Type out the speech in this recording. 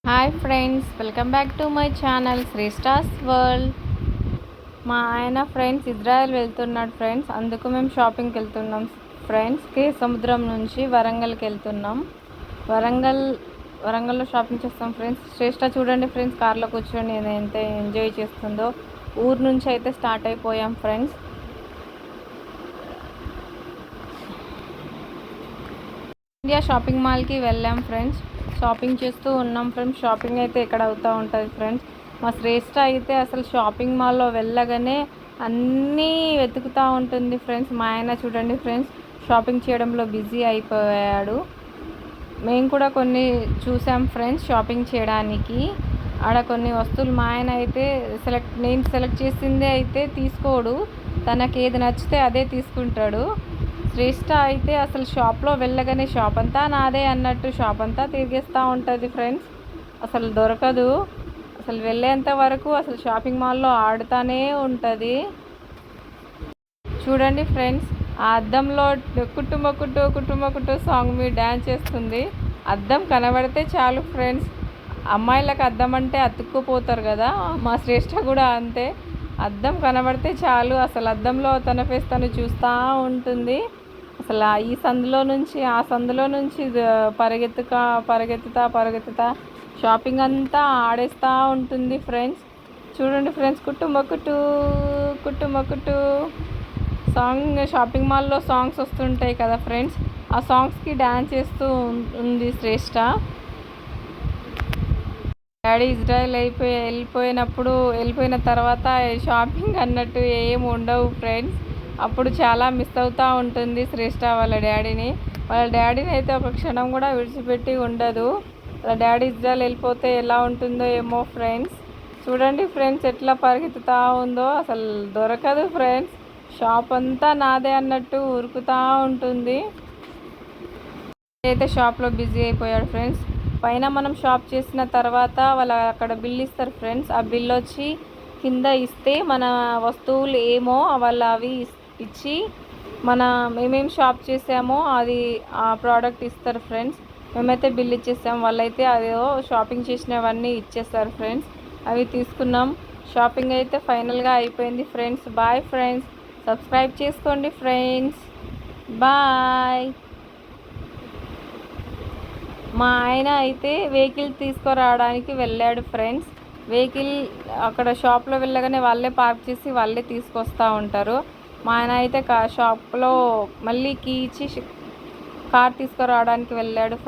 Hi friends, welcome back to my channel Shreshta's world. మా ఆయన friends Israel వెళ్తున్నాడు friends, అందుకు మేము షాపింగ్కి వెళ్తున్నాం ఫ్రెండ్స్. సముద్రం నుంచి వరంగల్కి వెళ్తున్నాం. వరంగల్లో షాపింగ్ చేస్తాం ఫ్రెండ్స్. శ్రేష్ట చూడండి ఫ్రెండ్స్, కార్లో కూర్చొని నేను ఎంత ఎంజాయ్ చేస్తుందో. ఊరు నుంచి అయితే స్టార్ట్ అయిపోయాం ఫ్రెండ్స్. ఇండియా షాపింగ్ మాల్కి వెళ్ళాం ఫ్రెండ్స్. షాపింగ్ చేస్తూ ఉన్నాం ఫ్రెండ్స్. షాపింగ్ అయితే ఎక్కడ అవుతూ ఉంటుంది ఫ్రెండ్స్. మా శ్రేష్ట అయితే అసలు షాపింగ్ మాల్లో వెళ్ళగానే అన్నీ వెతుకుతూ ఉంటుంది ఫ్రెండ్స్. మా ఆయన చూడండి ఫ్రెండ్స్, షాపింగ్ చేయడంలో బిజీ అయిపోయాడు. మేము కూడా కొన్ని చూసాం ఫ్రెండ్స్ షాపింగ్ చేయడానికి. ఆడ కొన్ని వస్తువులు మా ఆయన అయితే నేను సెలెక్ట్ చేసిందే అయితే తీసుకోడు, తనకి ఏది నచ్చితే అదే తీసుకుంటాడు. శ్రేష్ట అయితే అసలు షాప్లో వెళ్ళగానే షాప్ అంతా నాదే అన్నట్టు షాప్ అంతా తిరిగేస్తూ ఉంటుంది ఫ్రెండ్స్. అసలు దొరకదు. అసలు వెళ్ళేంత వరకు అసలు షాపింగ్ మాల్లో ఆడుతూనే ఉంటుంది. చూడండి ఫ్రెండ్స్, ఆ అద్దంలో కుటుంబ సాంగ్ మీద డ్యాన్స్ చేస్తుంది. అద్దం కనబడితే చాలు ఫ్రెండ్స్. అమ్మాయిలకు అద్దం అంటే అతుక్కుపోతారు కదా, మా శ్రేష్ట కూడా అంతే. అద్దం కనబడితే చాలు అసలు అద్దంలో తన ఫేస్ తను చూస్తూ ఉంటుంది. అసలు ఈ సందులో నుంచి ఆ సందులో నుంచి పరిగెత్తుతా షాపింగ్ అంతా ఆడేస్తూ ఉంటుంది ఫ్రెండ్స్. చూడండి ఫ్రెండ్స్, కుట్టు సాంగ్, షాపింగ్ మాల్లో సాంగ్స్ వస్తుంటాయి కదా ఫ్రెండ్స్, ఆ సాంగ్స్కి డ్యాన్స్ చేస్తూ ఉంది శ్రేష్ట. డాడీ ఇజ్రాయెల్ వెళ్ళిపోయిన తర్వాత షాపింగ్ అన్నట్టు ఏం ఉండవు ఫ్రెండ్స్. అప్పుడు చాలా మిస్ అవుతూ ఉంటుంది శ్రేష్ట వాళ్ళ డాడీని. అయితే ఒక క్షణం కూడా విడిచిపెట్టి ఉండదు. వాళ్ళ డాడీ ఇజ్రాయెల్ వెళ్ళిపోతే ఎలా ఉంటుందో ఏమో ఫ్రెండ్స్. చూడండి ఫ్రెండ్స్, ఎట్లా పరిగెత్తుతూ ఉందో. అసలు దొరకదు ఫ్రెండ్స్. షాప్ అంతా నాదే అన్నట్టు ఉరుకుతూ ఉంటుంది. అయితే షాప్లో బిజీ అయిపోయాడు ఫ్రెండ్స్. పైన మనం షాప్ చేసిన తర్వాత వాళ్ళు అక్కడ బిల్ ఇస్తారు ఫ్రెండ్స్. ఆ బిల్ వచ్చి కింద ఇస్తే మన వస్తువులు ఏమో వాళ్ళు అవి ఇచ్చి మేమేం షాప్ చేసామో అది ఆ ప్రోడక్ట్ ఇస్తారు ఫ్రెండ్స్. మేమైతే బిల్ ఇచ్చేసాం, వాళ్ళైతే అదేదో షాపింగ్ చేసినవన్నీ ఇచ్చేస్తారు ఫ్రెండ్స్. అవి తీసుకున్నాం. షాపింగ్ అయితే ఫైనల్గా అయిపోయింది ఫ్రెండ్స్. బాయ్ ఫ్రెండ్స్, సబ్స్క్రైబ్ చేసుకోండి ఫ్రెండ్స్. బాయ్. మా ఆయన అయితే వెహికల్ తీసుకురావడానికి వెళ్ళాడు ఫ్రెండ్స్. వెహికల్ అక్కడ షాప్లో వెళ్ళగానే వాళ్ళే పార్క్ చేసి వాళ్ళే తీసుకొస్తూ ఉంటారు. మా ఆయన అయితే షాప్లో మళ్ళీ కీ ఇచ్చి కార్ తీసుకురావడానికి వెళ్ళాడు ఫ్రెండ్స్.